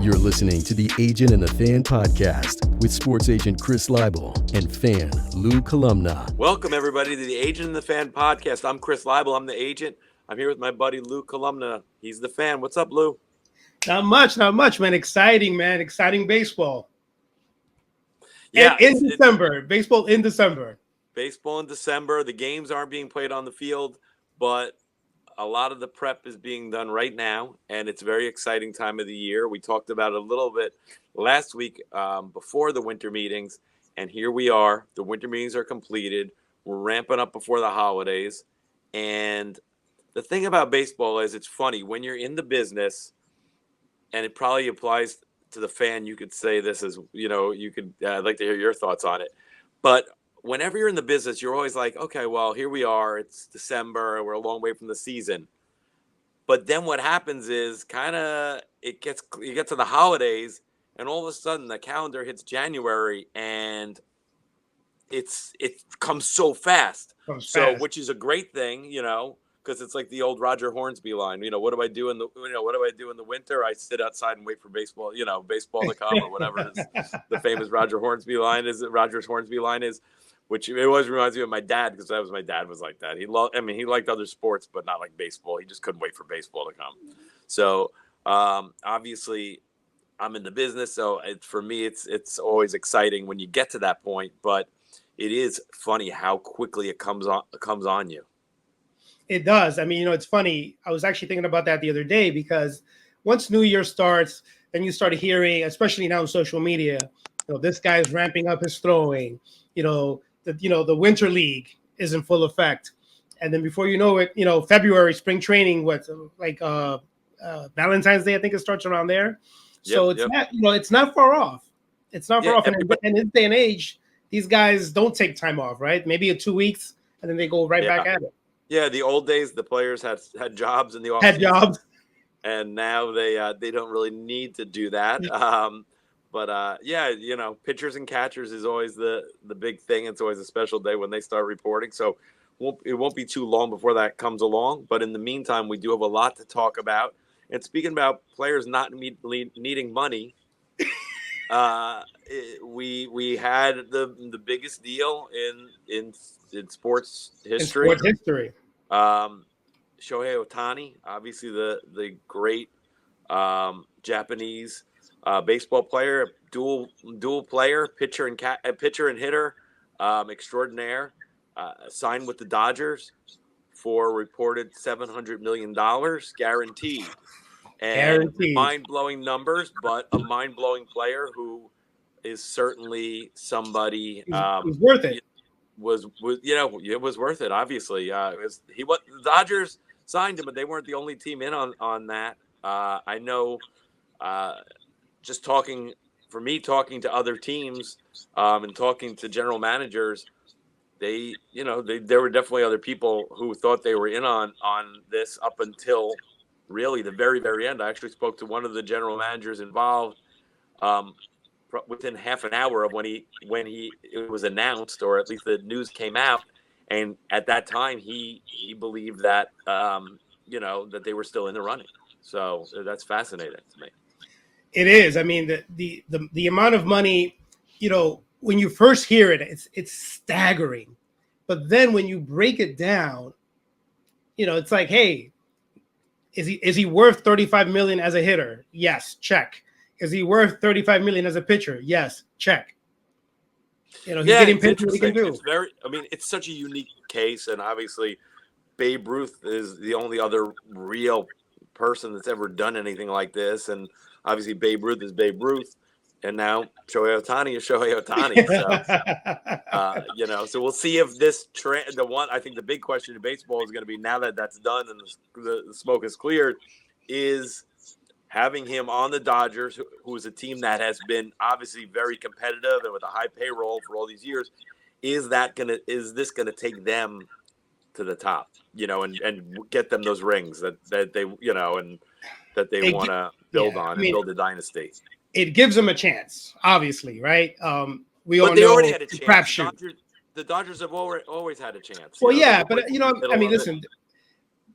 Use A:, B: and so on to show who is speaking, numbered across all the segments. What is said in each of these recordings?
A: You're listening to the Agent and the Fan podcast with sports agent Chris Leible and fan Lou Columna.
B: Welcome, everybody, to the Agent and the Fan podcast. I'm Chris Leible. I'm the agent. I'm here with my buddy Lou Columna. He's the fan. What's up, Lou?
C: Not much, man. Exciting baseball.
B: Yeah,
C: in December. Baseball in December.
B: Baseball in December. The games aren't being played on the field, but a lot of the prep is being done right now, and it's a very exciting time of the year. We talked about it a little bit last week before the winter meetings, and here we are. The winter meetings are completed. We're ramping up before the holidays, and the thing about baseball is it's funny. When you're in the business, and it probably applies to the fan, you could say this as, I'd like to hear your thoughts on it. But whenever you're in the business, you're always like, okay, well, here we are. It's December, and we're a long way from the season. But then what happens is you get to the holidays, and all of a sudden the calendar hits January, and it comes so fast. Which is a great thing, because it's like the old Roger Hornsby line. What do I do in the winter? I sit outside and wait for baseball, baseball to come or whatever the famous Roger Hornsby line is. Roger's Hornsby line is, which it always reminds me of my dad, because my dad was like that. He liked other sports, but not like baseball. He just couldn't wait for baseball to come. So obviously, I'm in the business, so for me, it's always exciting when you get to that point. But it is funny how quickly it comes on you.
C: It does. I mean, it's funny. I was actually thinking about that the other day, because once New Year starts, then you start hearing, especially now on social media, this guy's ramping up his throwing. The Winter League is in full effect, and then before you know it, February spring training, Valentine's Day, I think it starts around there. So it's not far off. It's not far off. And in this day and age, these guys don't take time off, right? Maybe 2 weeks, and then they go right back at it.
B: Yeah, the old days, the players had jobs in the office.
C: Had jobs.
B: And now they don't really need to do that. But pitchers and catchers is always the big thing. It's always a special day when they start reporting. So it won't be too long before that comes along. But in the meantime, we do have a lot to talk about. And speaking about players not needing money, we had the biggest deal in sports history. Shohei Ohtani, obviously the great Japanese baseball player, dual player, pitcher and hitter, extraordinaire, signed with the Dodgers for reported $700 million guaranteed. And mind-blowing numbers, but a mind-blowing player who is certainly somebody
C: who's worth it.
B: It was worth it. Obviously, the Dodgers signed him, but they weren't the only team in on that. I know, just talking to other teams and talking to general managers, there were definitely other people who thought they were in on this up until really the very, very end. I actually spoke to one of the general managers involved within half an hour of when it was announced, or at least the news came out, and at that time he believed that that they were still in the running. So that's fascinating to me.
C: It is. I mean, the amount of money, when you first hear it, it's staggering, but then when you break it down, it's like, hey, is he worth $35 million as a hitter? Yes, check. Is he worth $35 million as a pitcher? Yes, check. He's getting paid what he can do.
B: It's such a unique case, and obviously Babe Ruth is the only other real person that's ever done anything like this, and obviously Babe Ruth is Babe Ruth, and now Shohei Ohtani is Shohei Ohtani. So, so we'll see if this trend. I think the big question in baseball is going to be, now that that's done and the smoke is cleared, is having him on the Dodgers, who is a team that has been obviously very competitive and with a high payroll for all these years. Is this gonna take them to the top, and get them those rings that they, and that they want to build on and build a dynasty?
C: It gives them a chance, obviously, right? They
B: already had a chance. The Dodgers have always had a chance.
C: Well, but listen,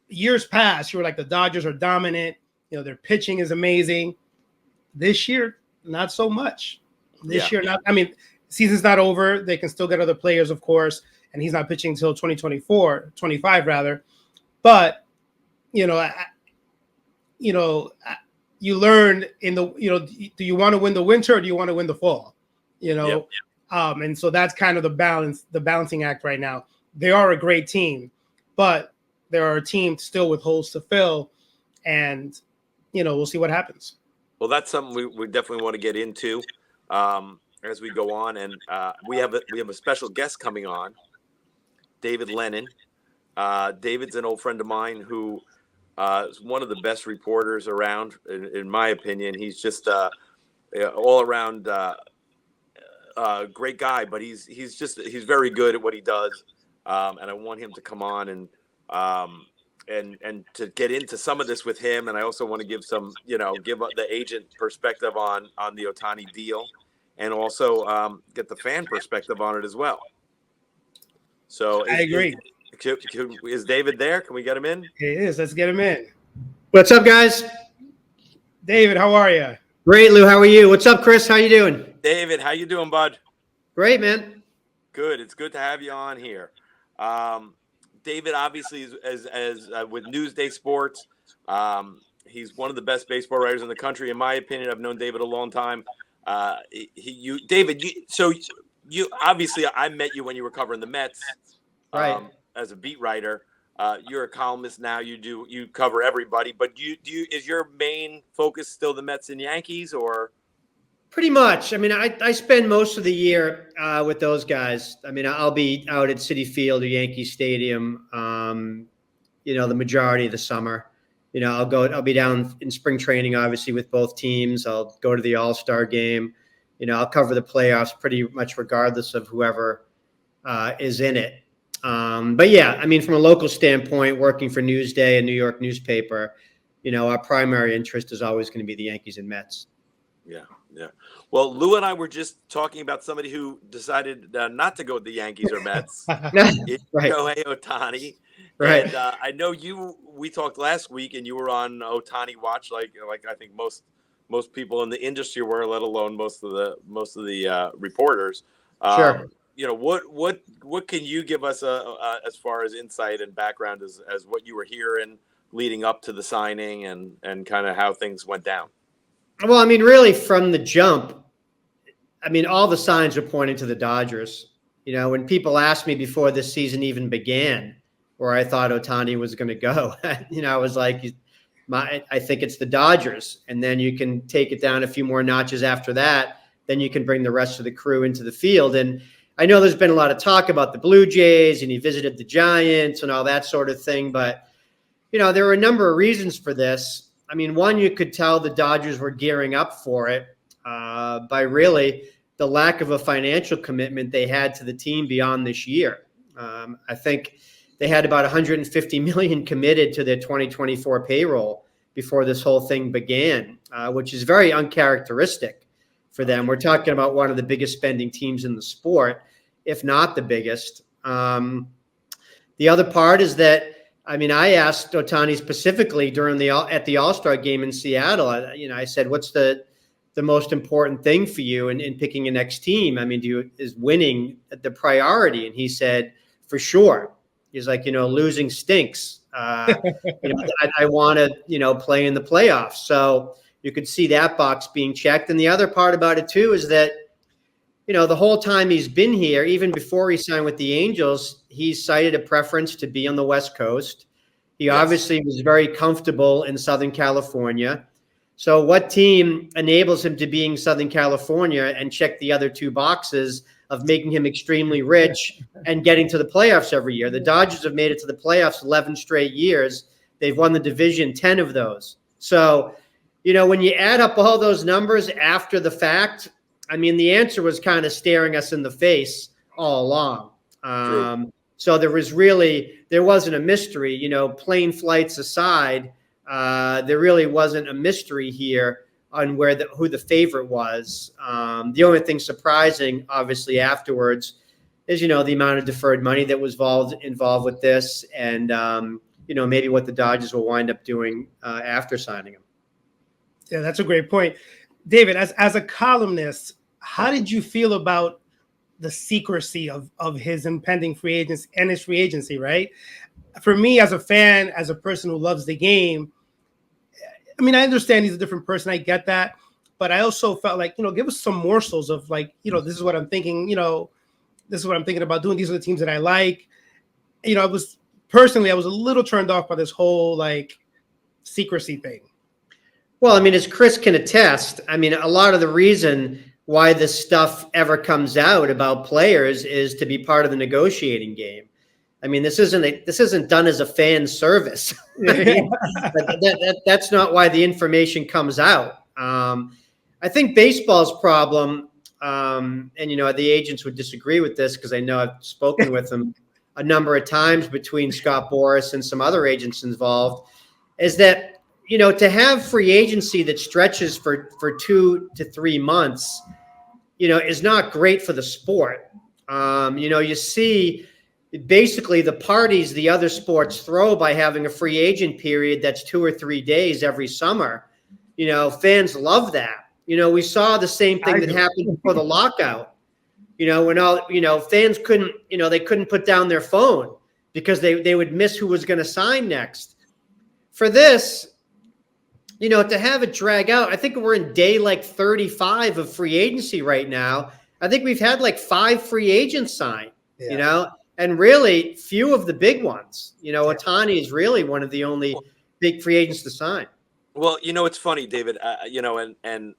C: years past, you were like, the Dodgers are dominant. Their pitching is amazing. This year, not so much. This
B: Yeah.
C: year, not. I mean, season's not over. They can still get other players, of course, and he's not pitching until 25 rather. But you know, you learn in the, do you want to win the winter or do you want to win the fall?
B: Yep.
C: And so that's kind of the balancing act right now. They are a great team, but there are teams still with holes to fill, and we'll see what happens.
B: Well, that's something we definitely want to get into as we go on, and we have a special guest coming on, David Lennon. David's an old friend of mine who is one of the best reporters around, in my opinion. He's just all around great guy, but he's very good at what he does, and I want him to come on and to get into some of this with him. And I also want to give some, give the agent perspective on the Ohtani deal, and also get the fan perspective on it as well. So
C: I agree.
B: Is David there? Can we get him in?
C: He is. Let's get him in.
D: What's up, guys?
C: David, how are you?
D: Great, Lou. How are you? What's up, Chris? How you doing?
B: David, how you doing, bud?
D: Great, man.
B: Good. It's good to have you on here. David, obviously, is with Newsday Sports. He's one of the best baseball writers in the country, in my opinion. I've known David a long time. David, you obviously, I met you when you were covering the Mets,
D: Right.
B: As a beat writer. You're a columnist now. You cover everybody, but is your main focus still the Mets and Yankees, or?
D: Pretty much. I mean, I spend most of the year with those guys. I mean, I'll be out at Citi Field or Yankee Stadium, the majority of the summer. I'll be down in spring training, obviously, with both teams. I'll go to the All-Star game. I'll cover the playoffs pretty much regardless of whoever is in it. But yeah, I mean, from a local standpoint, working for Newsday, a New York newspaper, our primary interest is always going to be the Yankees and Mets.
B: Yeah. Well, Lou and I were just talking about somebody who decided not to go with the Yankees or Mets. It's
D: Right.
B: Shohei Ohtani.
D: Right.
B: And I know we talked last week, and you were on Ohtani watch, like I think most people in the industry were, let alone most of the reporters.
D: Sure.
B: What can you give us as far as insight and background as what you were hearing leading up to the signing and kind of how things went down?
D: Well, I mean, really from the jump, I mean, all the signs are pointing to the Dodgers. When people asked me before this season even began where I thought Ohtani was going to go, I was like, I think it's the Dodgers. And then you can take it down a few more notches after that. Then you can bring the rest of the crew into the field. And I know there's been a lot of talk about the Blue Jays, and he visited the Giants and all that sort of thing. But, there were a number of reasons for this. I mean, one, you could tell the Dodgers were gearing up for it by really the lack of a financial commitment they had to the team beyond this year. I think they had about $150 million committed to their 2024 payroll before this whole thing began, which is very uncharacteristic for them. We're talking about one of the biggest spending teams in the sport, if not the biggest. The other part is that, I mean, I asked Ohtani specifically at the All-Star game in Seattle. I said, "What's the most important thing for you in picking a next team? I mean, is winning the priority?" And he said, "For sure." He's like, losing stinks. I want to, play in the playoffs. So you could see that box being checked. And the other part about it too is that, the whole time he's been here, even before he signed with the Angels, he cited a preference to be on the West Coast. He obviously was very comfortable in Southern California. So what team enables him to be in Southern California and check the other two boxes of making him extremely rich and getting to the playoffs every year? The Dodgers have made it to the playoffs 11 straight years. They've won the division 10 of those. So, when you add up all those numbers after the fact, I mean, the answer was kind of staring us in the face all along. So there wasn't a mystery, plane flights aside. There really wasn't a mystery here on who the favorite was. The only thing surprising, obviously, afterwards is, the amount of deferred money that was involved with this, and, maybe what the Dodgers will wind up doing after signing him.
C: Yeah, that's a great point. David, as a columnist, how did you feel about the secrecy of his impending free agency and his free agency, right? For me, as a fan, as a person who loves the game, I mean, I understand he's a different person. I get that. But I also felt like, give us some morsels of like, this is what I'm thinking, this is what I'm thinking about doing. These are the teams that I like. I was a little turned off by this whole like secrecy thing.
D: Well, I mean, as Chris can attest, I mean, a lot of the reason why this stuff ever comes out about players is to be part of the negotiating game. I mean, this isn't done as a fan service. That's not why the information comes out. I think baseball's problem, and the agents would disagree with this because I know I've spoken with them a number of times between Scott Boras and some other agents involved, is that to have free agency that stretches for 2 to 3 months, is not great for the sport. You see basically the parties the other sports throw by having a free agent period that's 2 or 3 days every summer. Fans love that. We saw the same thing that happened before the lockout. When all, fans couldn't, they couldn't put down their phone because they would miss who was going to sign next. For this, to have it drag out, I think we're in day like 35 of free agency right now. I think we've had like 5 free agents sign, and really few of the big ones. Ohtani is really one of the only big free agents to sign.
B: Well, it's funny, David, and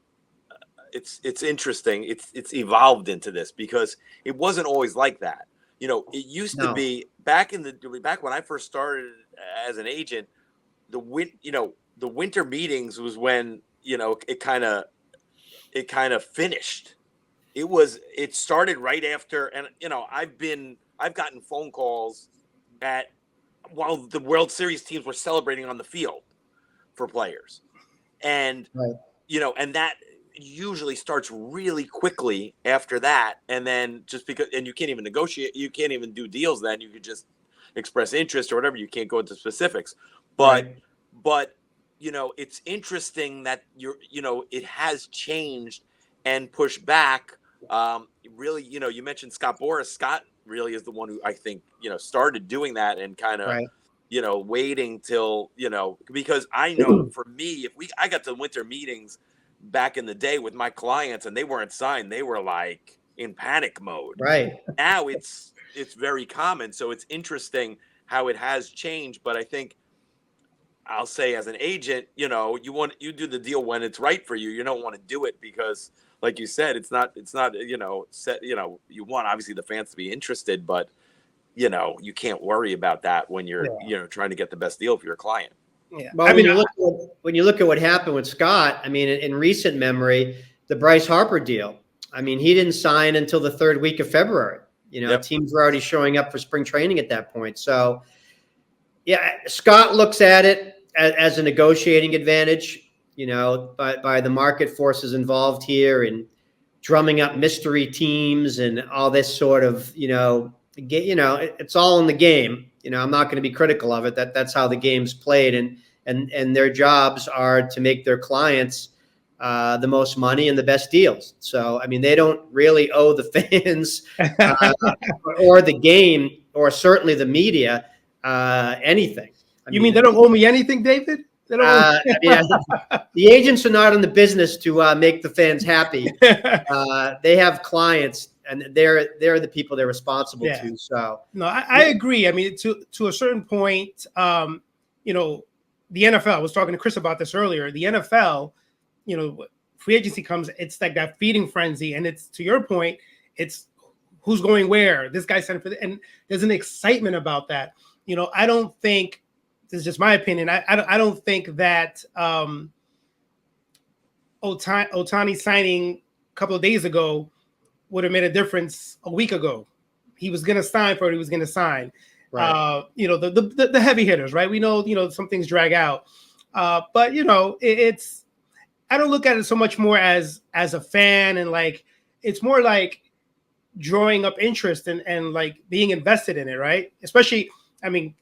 B: it's interesting. It's evolved into this because it wasn't always like that. It used to be back when I first started as an agent, the winter meetings was when, it kind of finished. It started right after. And, I've gotten phone calls while the World Series teams were celebrating on the field for players. And,
D: right.
B: And that usually starts really quickly after that. And then and you can't even negotiate, you can't even do deals then. You could just express interest or whatever. You can't go into specifics. But it's interesting that it has changed and pushed back. Really, you mentioned Scott Boras. Scott really is the one who I think, started doing that and kind of, waiting till, because I know for me, I got to winter meetings back in the day with my clients and they weren't signed, they were like in panic mode.
D: Right.
B: Now it's very common. So it's interesting how it has changed. But I think I'll say as an agent, you do the deal when it's right for you. You don't want to do it because, like you said, it's not, set, you want obviously the fans to be interested, but you can't worry about that when you're, trying to get the best deal for your client.
D: Yeah. Well, when you look at what happened with Scott, I mean, in recent memory, the Bryce Harper deal, I mean, he didn't sign until the 3rd week of February. Teams were already showing up for spring training at that point. So, yeah, Scott looks at it as a negotiating advantage, by the market forces involved here and drumming up mystery teams and all this sort of, it's all in the game. I'm not going to be critical of it. That's how the game's played, and their jobs are to make their clients the most money and the best deals. So, I mean, they don't really owe the fans or the game or certainly the media anything.
C: You mean they don't owe me anything, David? They don't
D: the agents are not in the business to make the fans happy. They have clients, and they're the people they're responsible to. So
C: no, I agree. I mean, to a certain point, the NFL. I was talking to Chris about this earlier. The NFL, free agency comes. It's like that feeding frenzy, and it's, to your point, it's who's going where. This guy signed for and there's an excitement about that. I don't think. This is just my opinion. I don't think that Ohtani signing a couple of days ago would have made a difference a week ago. He was going to sign for what he was going to sign. Right. The heavy hitters, right? We know, some things drag out. But it's I don't look at it so much more as a fan, and like it's more like drawing up interest and like being invested in it, right? Especially, I mean,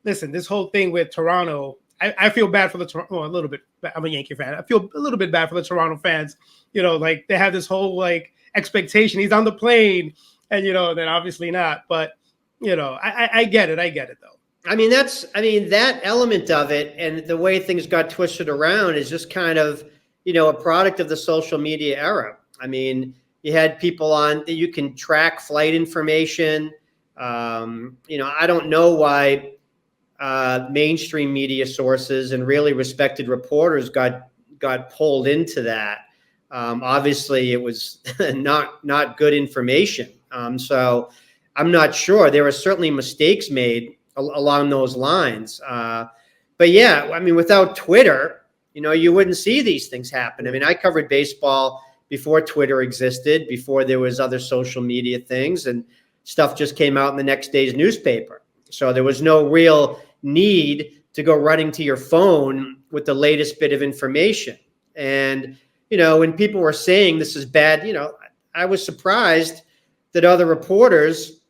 C: listen, this whole thing with Toronto, I feel bad for the Toronto. A little bit. I'm a Yankee fan. I feel a little bit bad for the Toronto fans. Like they have this whole like expectation. He's on the plane, and then obviously not. But I get it. I get it though.
D: I mean, that element of it and the way things got twisted around is just kind of, a product of the social media era. I mean, you had people on that you can track flight information. I don't know why mainstream media sources and really respected reporters got pulled into that. Obviously, it was not good information. So I'm not sure. There were certainly mistakes made along those lines. But yeah, I mean, without Twitter, you wouldn't see these things happen. I mean, I covered baseball before Twitter existed, before there was other social media things, and stuff just came out in the next day's newspaper. So there was no real need to go running to your phone with the latest bit of information. And, when people were saying this is bad, I was surprised that other reporters,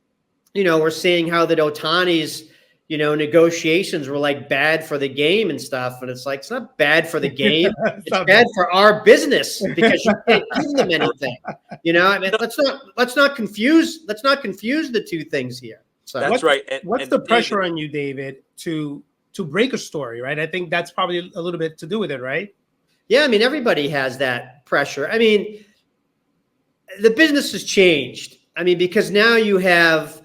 D: were saying how that Ohtani's, negotiations were like bad for the game and stuff. And it's like, it's not bad for the game. It's bad for our business because you can't give them anything. I mean, let's not confuse the two things here. So
B: That's right.
C: What's the pressure on you, David, to break a story, right? I think that's probably a little bit to do with it, right?
D: Yeah, I mean, everybody has that pressure. I mean, the business has changed. I mean, because now you have,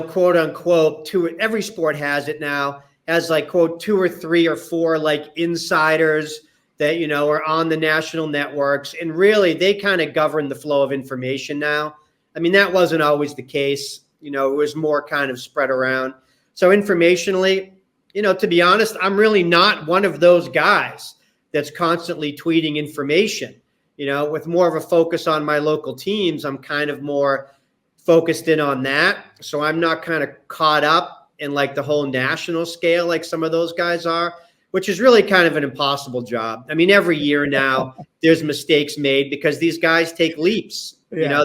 D: quote unquote, every sport has it now, has like, quote, 2 or 3 or 4 like insiders that, are on the national networks. And really, they kind of govern the flow of information now. I mean, that wasn't always the case. It was more kind of spread around. So informationally, to be honest, I'm really not one of those guys that's constantly tweeting information. With more of a focus on my local teams, I'm kind of more focused in on that. So I'm not kind of caught up in like the whole national scale like some of those guys are, which is really kind of an impossible job. I mean, every year now there's mistakes made because these guys take leaps.
C: Yeah.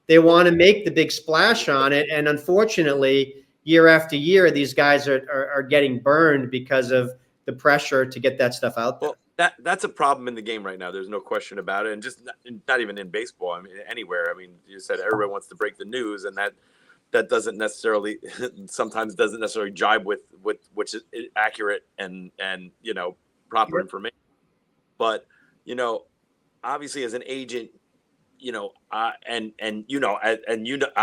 D: They want to make the big splash on it. And unfortunately, year after year, these guys are getting burned because of the pressure to get that stuff out there.
B: Well, that's a problem in the game right now. There's no question about it. And just not even in baseball. I mean, anywhere. I mean, you said everyone wants to break the news, and that doesn't necessarily sometimes doesn't necessarily jibe with which is accurate and proper information. But obviously as an agent, I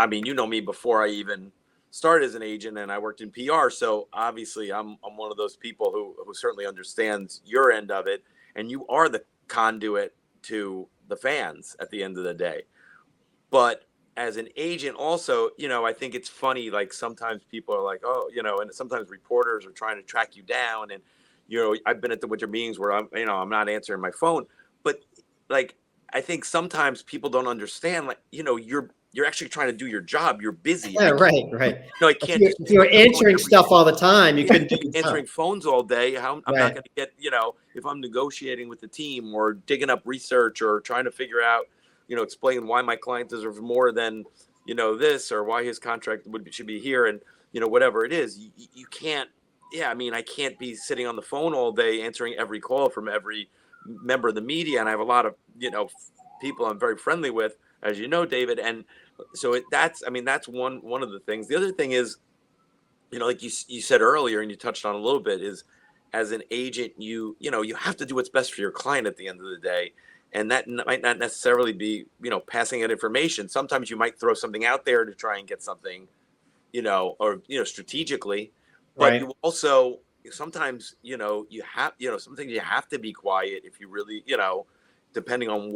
B: mean, me before I even started as an agent, and I worked in PR. So obviously I'm one of those people who certainly understands your end of it, and you are the conduit to the fans at the end of the day. But as an agent also, I think it's funny, like sometimes people are like, oh, and sometimes reporters are trying to track you down. And, I've been at the winter meetings where I'm not answering my phone, but like, I think sometimes people don't understand, like, you're actually trying to do your job. You're busy.
D: Yeah, right.
B: I can't.
D: If you're answering stuff all the time, you couldn't be
B: answering phones all day. I'm not going to get, if I'm negotiating with the team or digging up research or trying to figure out, explain why my client deserves more than, this, or why his contract should be here, and, whatever it is, you can't. Yeah, I mean, I can't be sitting on the phone all day answering every call from every member of the media, and I have a lot of, people I'm very friendly with, as you know, David, and so that's one of the things. The other thing is, like you said earlier, and you touched on a little bit, is as an agent, you have to do what's best for your client at the end of the day. And that might not necessarily be, passing out information. Sometimes you might throw something out there to try and get something, or, strategically. But
D: right.
B: You also sometimes, you have, some things you have to be quiet if you really, depending on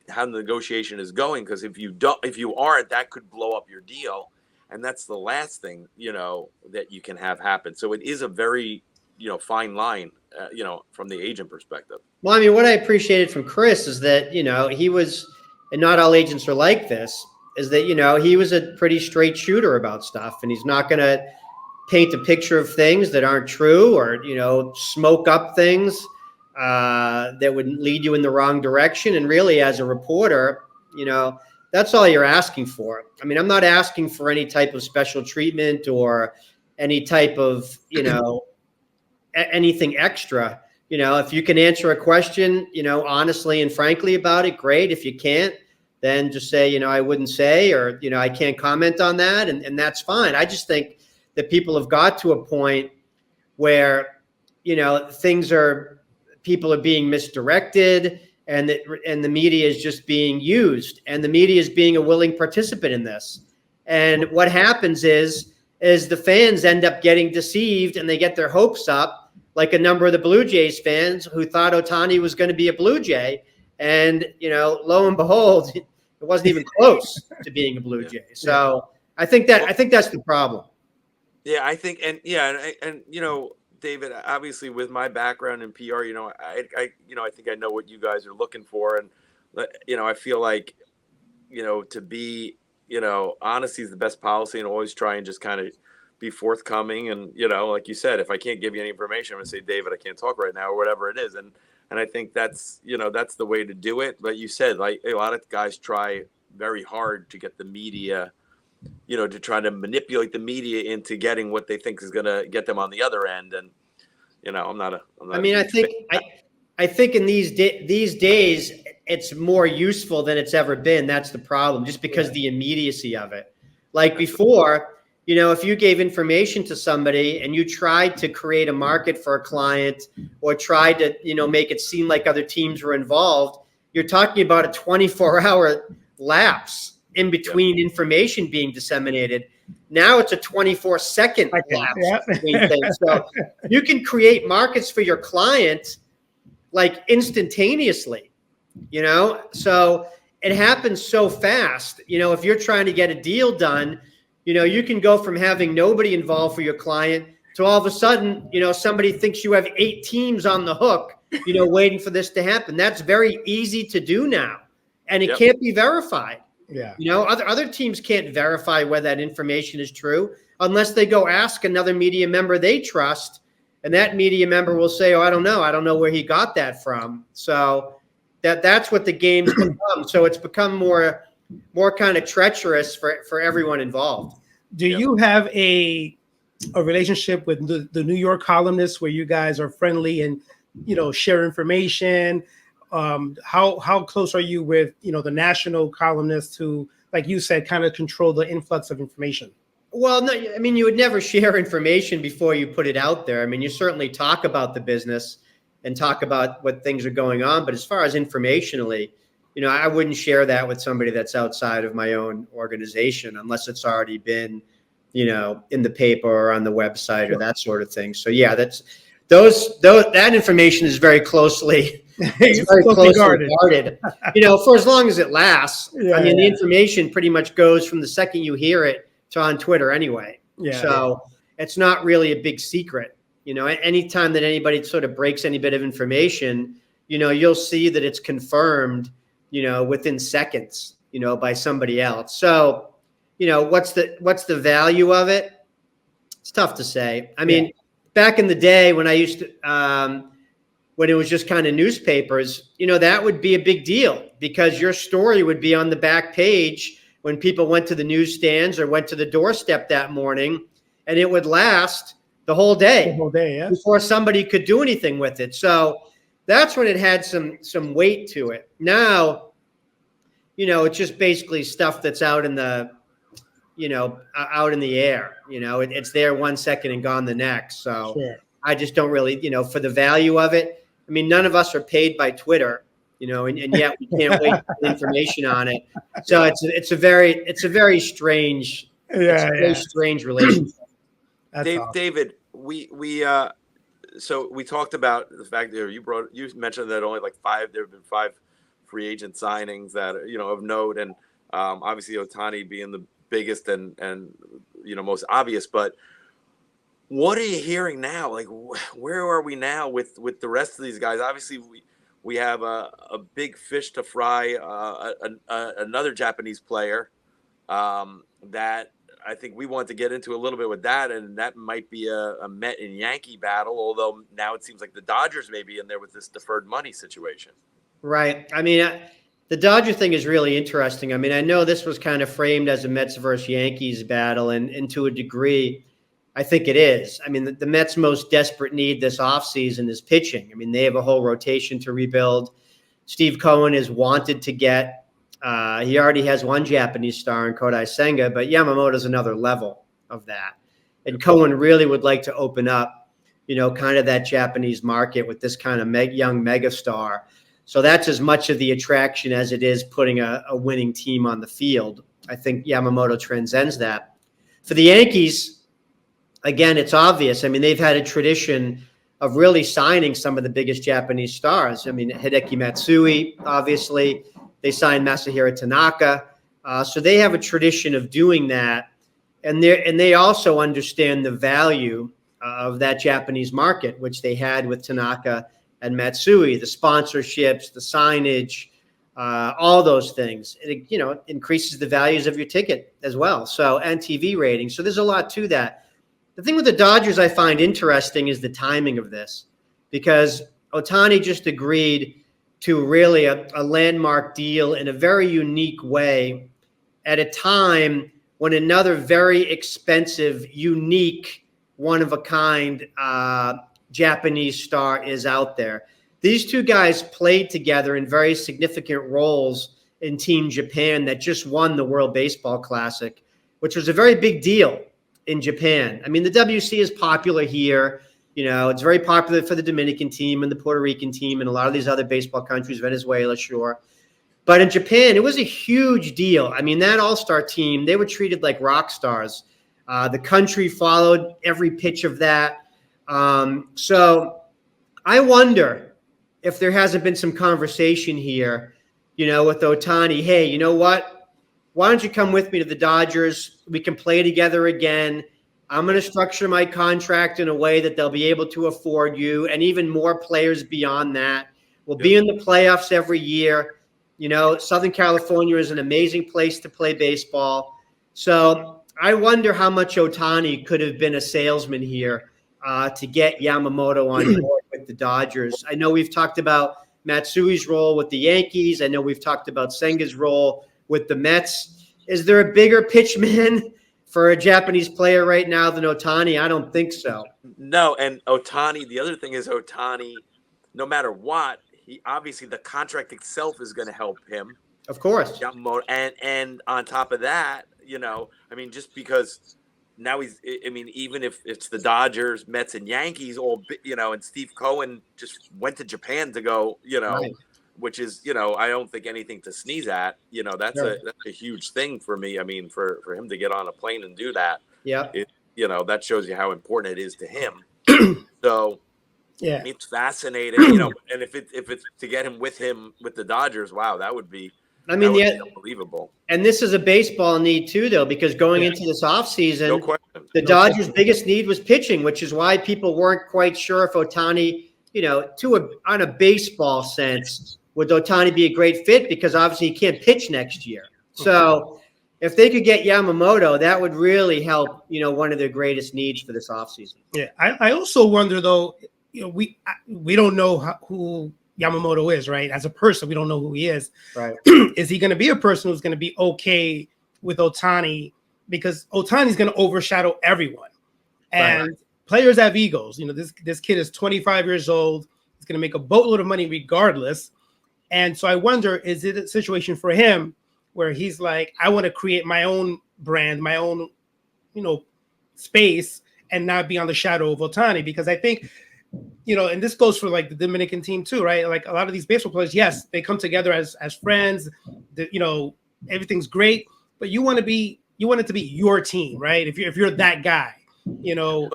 B: how the negotiation is going. Because if you aren't, that could blow up your deal. And that's the last thing, that you can have happen. So it is a very, fine line, from the agent perspective.
D: Well, I mean, what I appreciated from Chris is that, he was, and not all agents are like this, is that, he was a pretty straight shooter about stuff, and he's not going to paint a picture of things that aren't true or, smoke up things that would lead you in the wrong direction. And really, as a reporter, that's all you're asking for. I mean, I'm not asking for any type of special treatment or any type of, anything extra. If you can answer a question, honestly and frankly about it, great. If you can't, then just say, I wouldn't say, or, I can't comment on that. And that's fine. I just think that people have got to a point where, people are being misdirected, and the media is just being used, and the media is being a willing participant in this. And what happens is the fans end up getting deceived, and they get their hopes up, like a number of the Blue Jays fans who thought Ohtani was going to be a Blue Jay. And, lo and behold, it wasn't even close to being a Blue Jay. So I think that's the problem.
B: Yeah, I think, and David, obviously with my background in PR, I think I know what you guys are looking for. And, I feel like, to be, honesty is the best policy, and always try and just kind of be forthcoming. And, like you said, if I can't give you any information, I'm going to say, David, I can't talk right now, or whatever it is. And I think that's the way to do it. But you said, like, a lot of guys try very hard to get the media, to try to manipulate the media into getting what they think is going to get them on the other end. And,
D: I think in these days, it's more useful than it's ever been. That's the problem, just because the immediacy of it. Like before, if you gave information to somebody and you tried to create a market for a client, or tried to, make it seem like other teams were involved, you're talking about a 24-hour lapse in between information being disseminated. Now it's a 24-second lapse between things. So you can create markets for your client like instantaneously, so it happens so fast. If you're trying to get a deal done, you can go from having nobody involved for your client to all of a sudden, somebody thinks you have 8 teams on the hook, waiting for this to happen. That's very easy to do now, and it can't be verified.
C: Yeah.
D: Other teams can't verify whether that information is true unless they go ask another media member they trust, and that media member will say, "Oh, I don't know where he got that from." So that's what the game's become. So it's become more kind of treacherous for everyone involved.
C: Do you have a relationship with the New York Columnist where you guys are friendly and share information? How close are you with the national columnists who, like you said, kind of control the influx of information?
D: Well, no, you would never share information before you put it out there. You certainly talk about the business and talk about what things are going on, but as far as informationally, I wouldn't share that with somebody that's outside of my own organization unless it's already been, in the paper or on the website or that sort of thing. So yeah, that information is very closely guarded. For as long as it lasts. The information pretty much goes from the second you hear it to on Twitter anyway. So it's not really a big secret. Anytime that anybody sort of breaks any bit of information, you'll see that it's confirmed, within seconds, by somebody else. So, what's the value of it? It's tough to say. Back in the day when I used to, when it was just kind of newspapers, that would be a big deal because your story would be on the back page when people went to the newsstands or went to the doorstep that morning, and it would last the whole day before somebody could do anything with it. So that's when it had some weight to it. Now, it's just basically stuff that's out in the, out in the air. It's there 1 second and gone the next. So I just don't really, for the value of it. None of us are paid by Twitter, and yet we can't wait for the information on it. So it's a very strange, strange relationship.
C: Awesome.
B: David, so we talked about the fact that you mentioned that only there have been 5 free agent signings that of note, and obviously Ohtani being the biggest and most obvious. But what are you hearing now? Where are we now with the rest of these guys? Obviously, we have a big fish to fry, another Japanese player that I think we want to get into a little bit with that, and that might be a Met and Yankee battle, although now it seems like the Dodgers may be in there with this deferred money situation.
D: Right. The Dodger thing is really interesting. I know this was kind of framed as a Mets versus Yankees battle, and to a degree, I think it is. I mean, the Mets' most desperate need this offseason is pitching. I mean, they have a whole rotation to rebuild. Steve Cohen is wanted to get. He already has one Japanese star in Kodai Senga, but Yamamoto's another level of that. And Cohen really would like to open up, kind of that Japanese market with this kind of young megastar. So that's as much of the attraction as it is putting a winning team on the field. I think Yamamoto transcends that. For the Yankees, again, it's obvious. I mean, they've had a tradition of really signing some of the biggest Japanese stars. I mean, Hideki Matsui, obviously. They signed Masahiro Tanaka. So they have a tradition of doing that. And they also understand the value of that Japanese market, which they had with Tanaka and Matsui, the sponsorships, the signage, all those things. It increases the values of your ticket as well. So, and TV ratings. So there's a lot to that. The thing with the Dodgers I find interesting is the timing of this, because Ohtani just agreed to really a landmark deal in a very unique way at a time when another very expensive, unique, one-of-a-kind Japanese star is out there. These two guys played together in very significant roles in Team Japan that just won the World Baseball Classic, which was a very big deal in Japan. I mean, the WC is popular here. It's very popular for the Dominican team and the Puerto Rican team and a lot of these other baseball countries, Venezuela, sure. But in Japan, it was a huge deal. I mean, that all-star team, they were treated like rock stars. The country followed every pitch of that. So I wonder if there hasn't been some conversation here, with Ohtani. Hey, you know what? Why don't you come with me to the Dodgers? We can play together again. I'm going to structure my contract in a way that they'll be able to afford you and even more players beyond that. We'll be in the playoffs every year. Southern California is an amazing place to play baseball. So I wonder how much Ohtani could have been a salesman here to get Yamamoto on board with the Dodgers. I know we've talked about Matsui's role with the Yankees. I know we've talked about Senga's role with the Mets. Is there a bigger pitchman for a Japanese player right now than Ohtani? I don't think so.
B: No, and Ohtani, the other thing is Ohtani, no matter what, he obviously the contract itself is going to help him.
D: Of course.
B: And on top of that, just because now even if it's the Dodgers, Mets, and Yankees, and Steve Cohen just went to Japan to go, right. Which is, I don't think anything to sneeze at. That's a huge thing for me. I mean, for him to get on a plane and do that, that shows you how important it is to him. So, yeah, it's fascinating. And if it's to get him with the Dodgers, wow, that would be. I mean, unbelievable.
D: And this is a baseball need too, though, because going into this offseason, the Dodgers' biggest need was pitching, which is why people weren't quite sure if Ohtani, on a baseball sense, would Ohtani be a great fit? Because obviously he can't pitch next year. So if they could get Yamamoto, that would really help, one of their greatest needs for this offseason.
C: Yeah, I also wonder, though, we don't know who Yamamoto is, right? As a person, we don't know who he is.
D: Right.
C: Is he going to be a person who's going to be okay with Ohtani? Because Ohtani's going to overshadow everyone. And players have egos. This kid is 25 years old. He's going to make a boatload of money regardless. And so I wonder, is it a situation for him where he's like, I want to create my own brand, my own, space, and not be on the shadow of Ohtani? Because I think, and this goes for like the Dominican team too, right? Like a lot of these baseball players, yes, they come together as friends. Everything's great, but you want it to be your team, right? If you're that guy,
B: A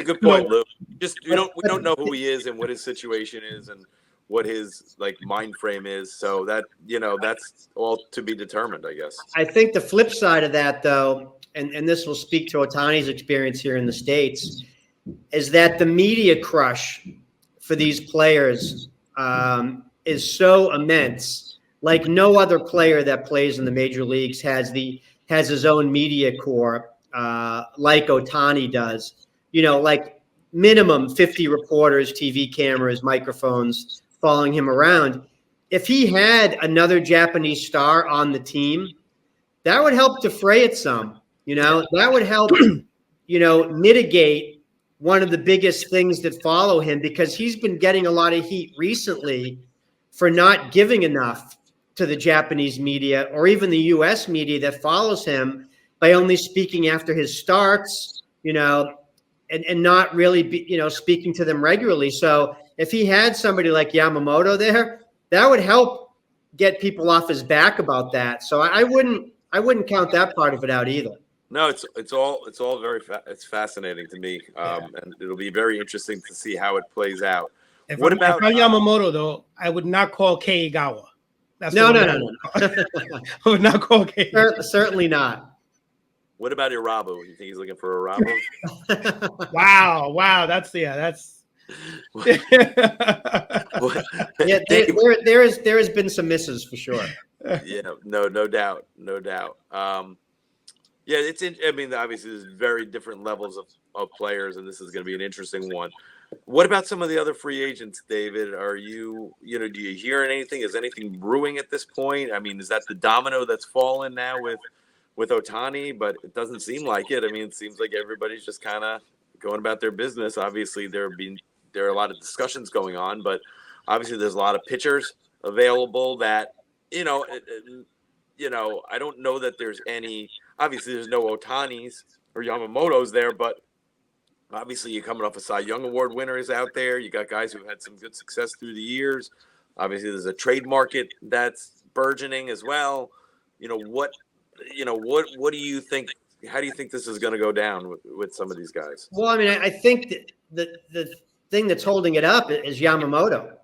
B: good point, Lou. We don't know who he is and what his situation is and what his mind frame is. So that that's all to be determined, I guess.
D: I think the flip side of that, though, and this will speak to Ohtani's experience here in the States, is that the media crush for these players is so immense. Like no other player that plays in the major leagues has his own media corps like Ohtani does. Like minimum 50 reporters, TV cameras, microphones following him around. If he had another Japanese star on the team, that would help defray it some. That would help mitigate one of the biggest things that follow him, because he's been getting a lot of heat recently for not giving enough to the Japanese media or even the U.S. media that follows him, by only speaking after his starts, and not really, speaking to them regularly. So if he had somebody like Yamamoto there, that would help get people off his back about that. So I wouldn't count that part of it out either.
B: No, it's all very it's fascinating to me, and it'll be very interesting to see how it plays out.
C: If
B: What
C: I'm
B: about
C: Yamamoto though? I would not call Keigawa.
D: No.
C: I would not call Keigawa.
D: Certainly not.
B: What about Irabu? You think he's looking for Irabu?
C: Wow. That's.
D: Yeah, there has been some misses for sure.
B: Yeah, no doubt. Yeah, I mean, obviously, there's very different levels of players, and this is going to be an interesting one. What about some of the other free agents, David? Are do you hear anything? Is anything brewing at this point? I mean, is that the domino that's fallen now with Ohtani? But it doesn't seem like it. I mean, it seems like everybody's just kind of going about their business. Obviously, there are a lot of discussions going on, but obviously, there's a lot of pitchers available that I don't know that there's any. Obviously, there's no Ohtanis or Yamamotos there, but obviously, you're coming off a Cy Young Award winners out there. You got guys who've had some good success through the years. Obviously, there's a trade market that's burgeoning as well. What do you think? How do you think this is going to go down with some of these guys?
D: Well, I mean, I think that the thing that's holding it up is Yamamoto.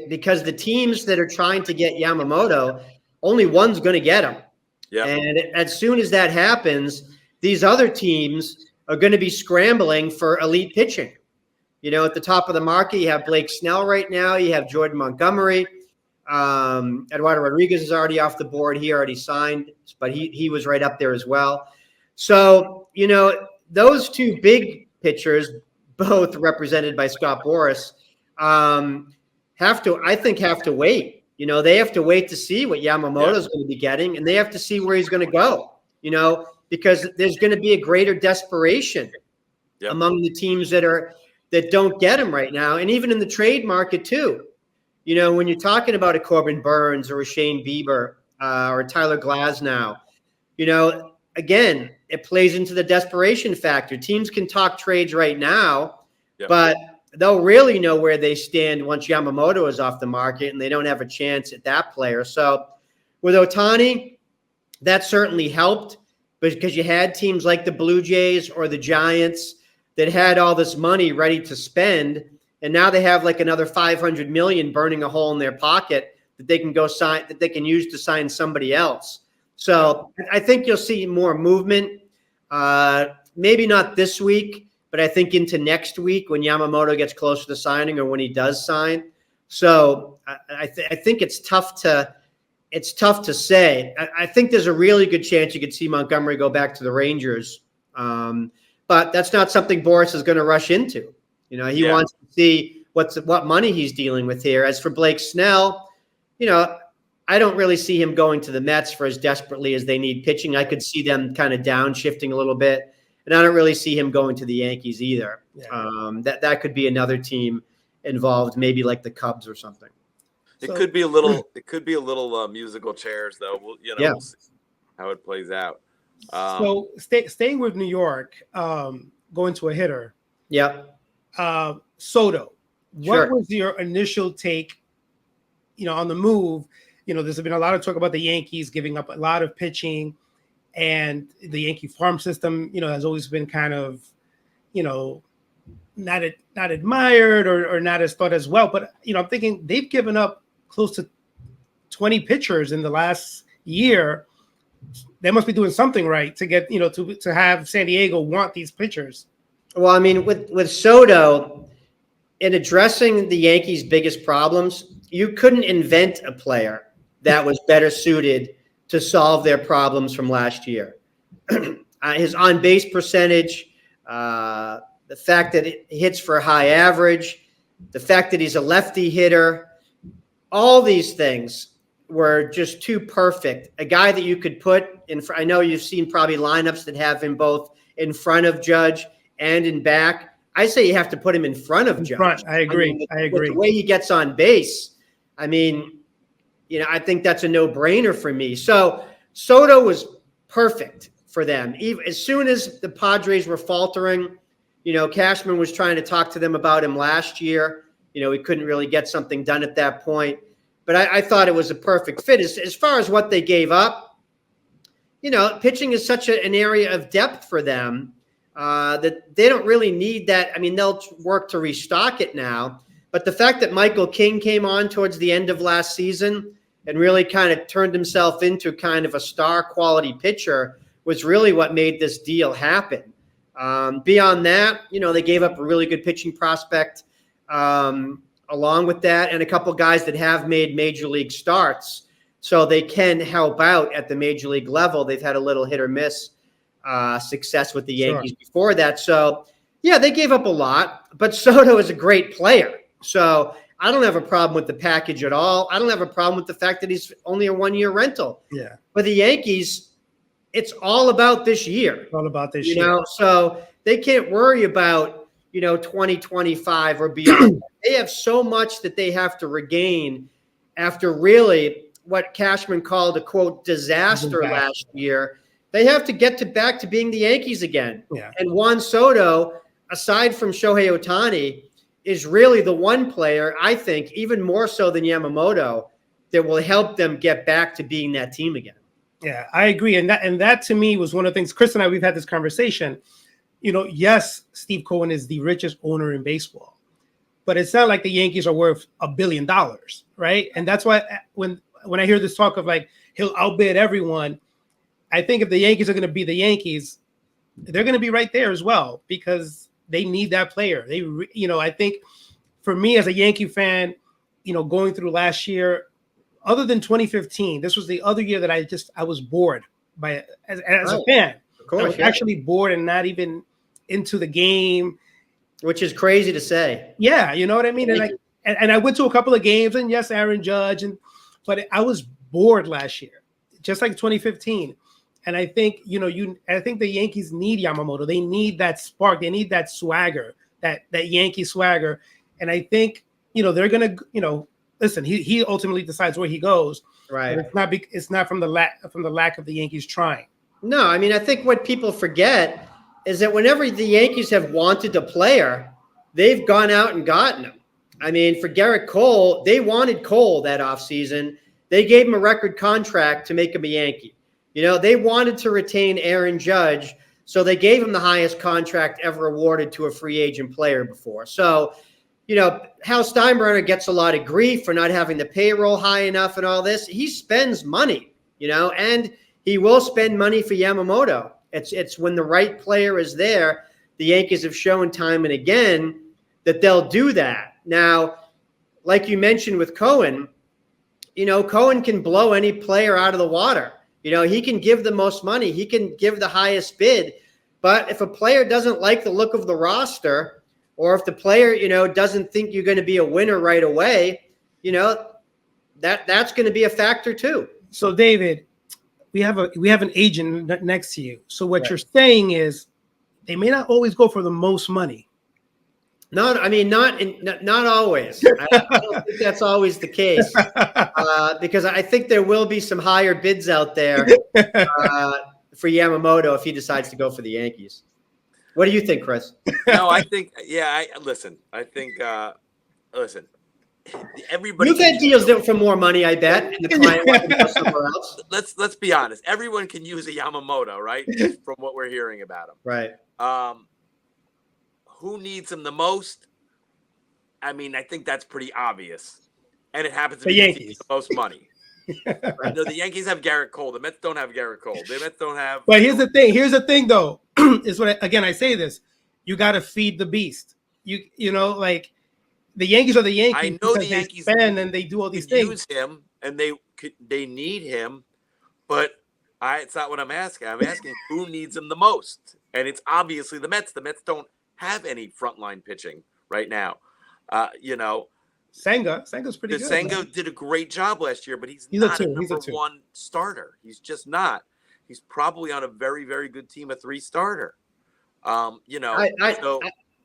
D: Because the teams that are trying to get Yamamoto, only one's going to get him. Yeah. And as soon as that happens, these other teams are going to be scrambling for elite pitching. At the top of the market, you have Blake Snell right now. You have Jordan Montgomery. Eduardo Rodriguez is already off the board. He already signed, but he was right up there as well. So, those two big pitchers, both represented by Scott Boras, have to wait. They have to wait to see what Yamamoto is going to be getting, and they have to see where he's going to go, because there's going to be a greater desperation among the teams that don't get him right now. And even in the trade market too, when you're talking about a Corbin Burns or a Shane Bieber or Tyler Glasnow, again, it plays into the desperation factor. Teams can talk trades right now, but they'll really know where they stand once Yamamoto is off the market and they don't have a chance at that player. So with Ohtani, that certainly helped, because you had teams like the Blue Jays or the Giants that had all this money ready to spend, and now they have like another $500 million burning a hole in their pocket that they can go sign, that they can use to sign somebody else. So I think you'll see more movement. Maybe not this week, but I think into next week when Yamamoto gets closer to signing, or when he does sign. So I think it's tough to say. I think there's a really good chance you could see Montgomery go back to the Rangers, but that's not something Boras is going to rush into. He wants to see what money he's dealing with here. As for Blake Snell, I don't really see him going to the Mets for as desperately as they need pitching. I could see them kind of downshifting a little bit. And I don't really see him going to the Yankees either. Yeah. That could be another team involved, maybe like the Cubs or something.
B: It could be a little musical chairs, though. We'll see how it plays out.
C: So staying with New York, going to a hitter.
D: Yeah.
C: Soto. What was your initial take? On the move. There's been a lot of talk about the Yankees giving up a lot of pitching. And the Yankee farm system, has always been kind of, not admired or not as thought as well. But, I'm thinking they've given up close to 20 pitchers in the last year. They must be doing something right to get, to have San Diego want these pitchers.
D: Well, I mean, with Soto, in addressing the Yankees' biggest problems, you couldn't invent a player that was better suited to solve their problems from last year. His on-base percentage, the fact that it hits for a high average, the fact that he's a lefty hitter, all these things were just too perfect. A guy that you could put in, I know you've seen probably lineups that have him both in front of Judge and in back. I say you have to put him in front of Judge.
C: I agree. I agree.
D: With the way he gets on base, I mean, I think that's a no-brainer for me. So Soto was perfect for them. Even as soon as the Padres were faltering, Cashman was trying to talk to them about him last year. He couldn't really get something done at that point. But I thought it was a perfect fit. As far as what they gave up, pitching is such an area of depth for them that they don't really need that. I mean, they'll work to restock it now. But the fact that Michael King came on towards the end of last season and really kind of turned himself into kind of a star quality pitcher was really what made this deal happen. Beyond that, they gave up a really good pitching prospect along with that, and a couple guys that have made major league starts, so they can help out at the major league level. They've had a little hit or miss success with the Yankees before that. So, yeah, they gave up a lot, but Soto is a great player. So I don't have a problem with the package at all. I don't have a problem with the fact that he's only a one-year rental.
C: Yeah. For
D: the Yankees, it's all about this year.
C: All about this year.
D: So they can't worry about, 2025 or beyond. They have so much that they have to regain after really what Cashman called a, quote, disaster last year. They have to get back to being the Yankees again.
C: Yeah.
D: And Juan Soto, aside from Shohei Ohtani, is really the one player, I think, even more so than Yamamoto, that will help them get back to being that team again.
C: Yeah, I agree. And that to me was one of the things, Chris and I, we've had this conversation. Yes, Steve Cohen is the richest owner in baseball, but it's not like the Yankees are worth $1 billion, right? And that's why when I hear this talk of like he'll outbid everyone, I think if the Yankees are going to be the Yankees, they're going to be right there as well because they need that player. I think for me as a Yankee fan, going through last year, other than 2015, this was the other year that I was bored by as a fan.
D: Of course,
C: I was actually bored and not even into the game,
D: which is crazy to say.
C: Yeah, you know what I mean. And I went to a couple of games, and yes, Aaron Judge, but I was bored last year, just like 2015. And I think I think the Yankees need Yamamoto. They need that spark. They need that swagger, that Yankee swagger. And I think they're gonna listen. He ultimately decides where he goes.
D: Right.
C: It's not from the lack of the Yankees trying.
D: No, I mean I think what people forget is that whenever the Yankees have wanted a player, they've gone out and gotten him. I mean, for Garrett Cole, they wanted Cole that offseason. They gave him a record contract to make him a Yankee. They wanted to retain Aaron Judge, so they gave him the highest contract ever awarded to a free agent player before. So, Hal Steinbrenner gets a lot of grief for not having the payroll high enough and all this. He spends money, and he will spend money for Yamamoto. It's when the right player is there. The Yankees have shown time and again that they'll do that. Now, like you mentioned with Cohen, Cohen can blow any player out of the water. He can give the most money. He can give the highest bid. But if a player doesn't like the look of the roster, or if the player, doesn't think you're going to be a winner right away, that's going to be a factor too.
C: So, David, we have an agent next to you. So what you're saying is they may not always go for the most money.
D: Not always. I don't think that's always the case because I think there will be some higher bids out there for Yamamoto if he decides to go for the Yankees. What do you think, Chris?
B: No, I think, listen. Everybody.
D: You've had deals for more money, I bet, and the client wants to go somewhere else.
B: Let's be honest. Everyone can use a Yamamoto, right? Just from what we're hearing about him,
D: right?
B: Who needs him the most? I mean, I think that's pretty obvious, and it happens to be the Yankees. The most money. Right. No, the Yankees have Garrett Cole. The Mets don't have Garrett Cole. The Mets don't have.
C: But here's the thing. Here's the thing, though. Is what I say this. You got to feed the beast. Like. The Yankees are the Yankees.
B: I know the Yankees
C: spend and they do all these things.
B: Use him and they need him, but it's not what I'm asking. I'm asking who needs him the most, and it's obviously the Mets. The Mets don't have any frontline pitching right now.
C: Senga's pretty good.
B: Senga did a great job last year, but he's not a number one starter. He's just not. He's probably on a very, very good team, a 3 starter. You know,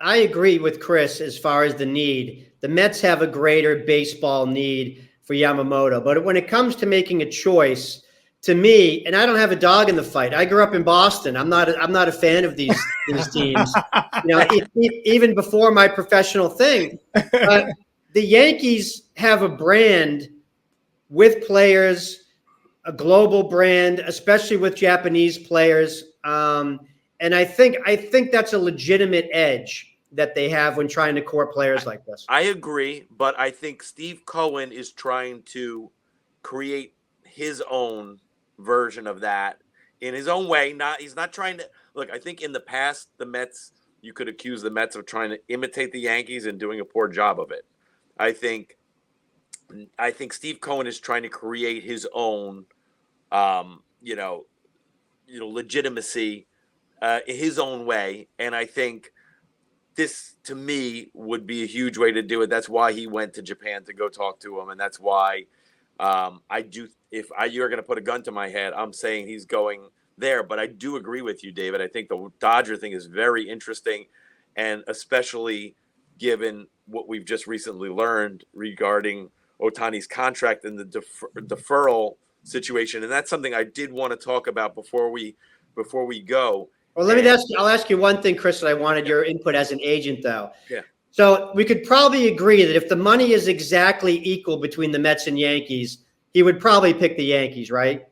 D: I agree with Chris as far as the need. The Mets have a greater baseball need for Yamamoto, but when it comes to making a choice, to me, and I don't have a dog in the fight. I grew up in Boston. I'm not a fan of these teams. You know, even before my professional thing, the Yankees have a brand with players, a global brand, especially with Japanese players. And I think that's a legitimate edge that they have when trying to court players like this.
B: I agree, but I think Steve Cohen is trying to create his own version of that in his own way. He's not trying to look. I think in the past, the Mets, you could accuse the Mets of trying to imitate the Yankees and doing a poor job of it. I think Steve Cohen is trying to create his own, legitimacy, his own way, and I think this, to me, would be a huge way to do it. That's why he went to Japan to go talk to him, and that's why you're going to put a gun to my head, I'm saying he's going there. But I do agree with you, David. I think the Dodger thing is very interesting, and especially given what we've just recently learned regarding Ohtani's contract and the deferral situation. And that's something I did want to talk about before we go.
D: Well, I'll ask you one thing, Chris, that I wanted your input as an agent, though.
B: Yeah.
D: So we could probably agree that if the money is exactly equal between the Mets and Yankees, he would probably pick the Yankees, right?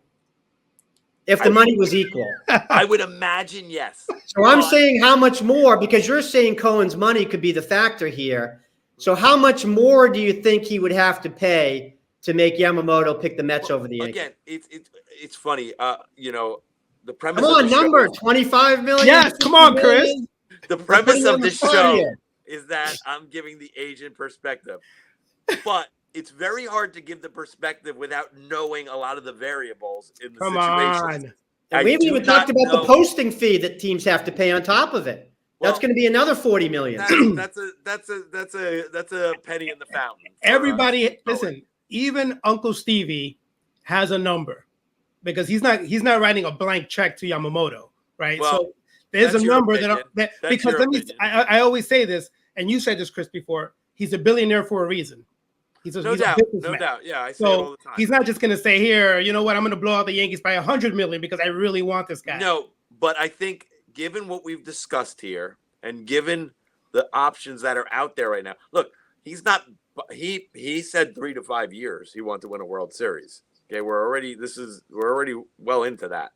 D: If the money was equal.
B: I would imagine yes.
D: So I'm saying how much more, because you're saying Cohen's money could be the factor here. So how much more do you think he would have to pay to make Yamamoto pick the Mets over the Yankees?
B: Again, it's funny. The premise.
D: Come on, number 25 million.
C: Yes, come on, Chris.
B: The premise of the show is that I'm giving the agent perspective, but it's very hard to give the perspective without knowing a lot of the variables in the situation.
D: And we haven't even talked about the posting fee that teams have to pay on top of it. That's going to be another $40 million.
B: That's a penny in the fountain.
C: Everybody, listen. Even Uncle Stevie has a number, because he's not writing a blank check to Yamamoto, right?
B: Well,
C: so there's a number
B: opinion.
C: Because I always say this, and you said this, Chris, before. He's a billionaire for a reason.
B: No doubt. Yeah, I say it all the time.
C: He's not just going to say, here, you know what, I'm going to blow out the Yankees by $100 million because I really want this guy.
B: No, but I think given what we've discussed here and given the options that are out there right now, look, he's not. He said 3 to 5 years he wanted to win a World Series. Okay, we're already well into that.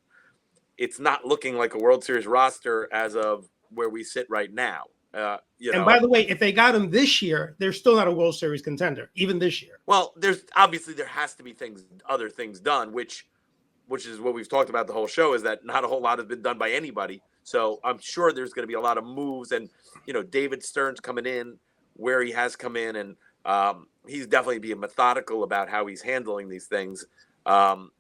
B: It's not looking like a World Series roster as of where we sit right now.
C: And by the way, if they got him this year, they're still not a World Series contender, even this year.
B: Well, there has to be other things done, which is what we've talked about the whole show, is that not a whole lot has been done by anybody. So I'm sure there's going to be a lot of moves, and David Stern's coming in where he has come in, and he's definitely being methodical about how he's handling these things,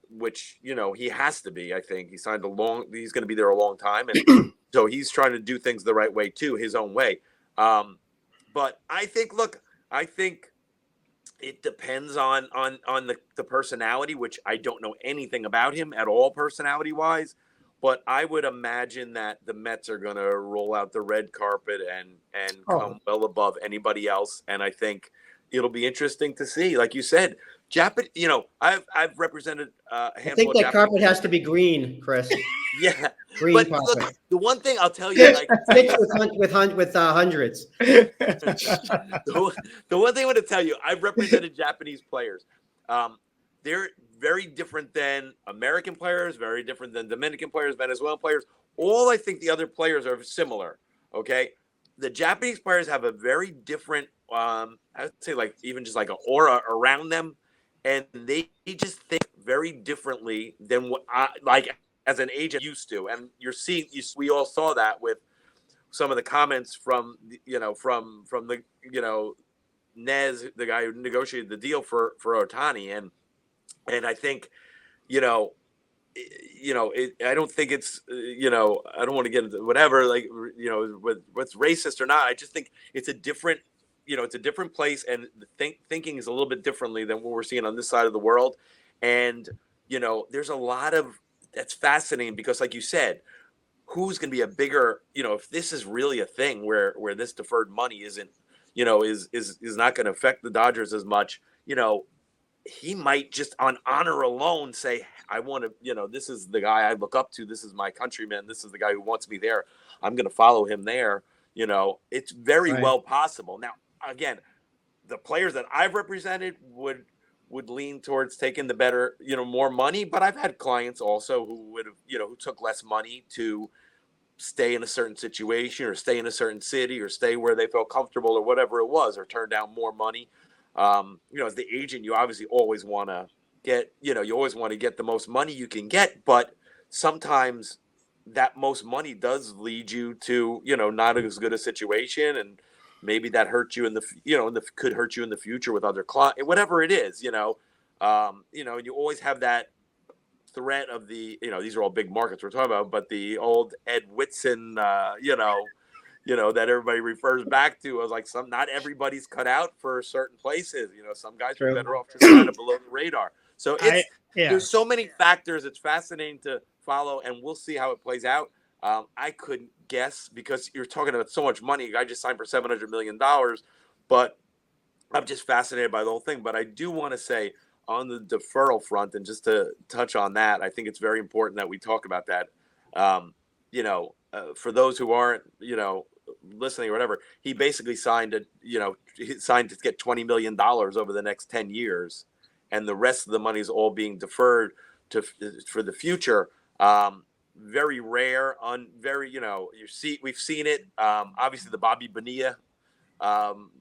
B: which he has to be. I think he signed he's going to be there a long time, and so he's trying to do things the right way too, his own way. But I think it depends on the personality, which I don't know anything about him at all personality wise. But I would imagine that the Mets are going to roll out the red carpet and come well above anybody else. And I think it'll be interesting to see. Like you said, I've represented a handful.
D: I think that carpet has to be green, Chris.
B: Yeah,
D: green
B: but
D: carpet.
B: Look, the one thing I'll tell you, like
D: with hundreds.
B: The one thing I want to tell you, I've represented Japanese players. They're very different than American players, very different than Dominican players, Venezuelan players. All I think the other players are similar. Okay, the Japanese players have a very different, I would say, like even just like an aura around them, and they just think very differently than what I like as an agent used to. And we all saw that with some of the comments from the Nez, the guy who negotiated the deal for Ohtani, and I think, I don't think it's, I don't want to get into whatever, like, what's racist or not. I just think it's a different, it's a different place, and thinking is a little bit differently than what we're seeing on this side of the world. And, there's a lot of, that's fascinating because, like you said, who's going to be a bigger, if this is really a thing where this deferred money isn't, is not going to affect the Dodgers as much, he might just on honor alone say, I want to, this is the guy I look up to. This is my countryman. This is the guy who wants me there. I'm going to follow him there. It's very well possible. Now, again, the players that I've represented would lean towards taking the better, more money. But I've had clients also who would have, who took less money to stay in a certain situation or stay in a certain city or stay where they felt comfortable or whatever it was, or turn down more money. As the agent, you obviously always want to get, you always want to get the most money you can get, but sometimes that most money does lead you to, not as good a situation. And maybe that hurts you could hurt you in the future with other clients, whatever it is, you always have that threat of the, these are all big markets we're talking about, but the old Ed Whitson, that everybody refers back to as like not everybody's cut out for certain places. Some guys are better off just kind of below the radar. So there's so many factors. It's fascinating to follow, and we'll see how it plays out. I couldn't guess because you're talking about so much money. I just signed for $700 million, but I'm just fascinated by the whole thing. But I do want to say on the deferral front, and just to touch on that, I think it's very important that we talk about that. For those who aren't, listening or whatever, he basically signed to get $20 million over the next 10 years. And the rest of the money is all being deferred for the future. Very rare, we've seen it. Obviously the Bobby Bonilla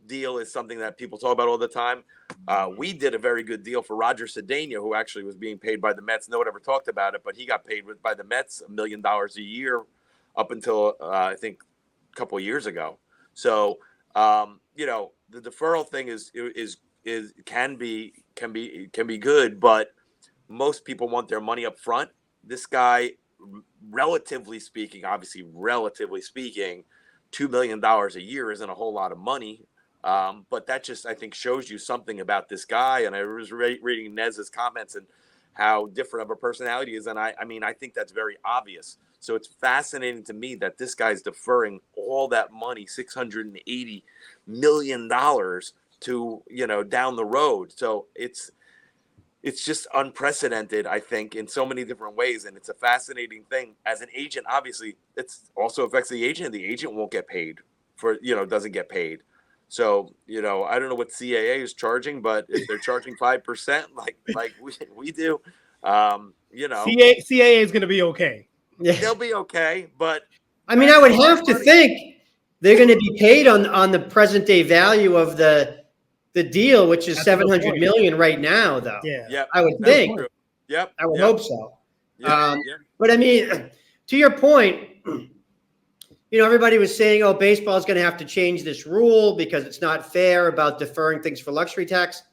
B: deal is something that people talk about all the time. We did a very good deal for Roger Cedeno, who actually was being paid by the Mets. No one ever talked about it, but he got paid by the Mets $1 million a year up until I think a couple of years ago. So the deferral thing can be good, but most people want their money up front. This guy, relatively speaking, $2 million a year isn't a whole lot of money. But that just, I think, shows you something about this guy. And I was reading Nez's comments and how different of a personality he is. And I think that's very obvious. So it's fascinating to me that this guy's deferring all that money, $680 million to, down the road. So it's just unprecedented, I think, in so many different ways. And it's a fascinating thing. As an agent, obviously, it also affects the agent. The agent won't get paid doesn't get paid. So, I don't know what CAA is charging, but if they're charging 5%, like we do,
C: CAA is going to be okay.
D: Yeah.
B: They'll be okay. But
D: I would have to think they're going to be paid on the present day value of the deal, which is $700 million right now, though.
B: Yeah.
D: I would think.
B: Yep.
D: I would hope so.
B: Yeah.
D: But to your point, everybody was saying, oh, baseball is going to have to change this rule because it's not fair about deferring things for luxury tax.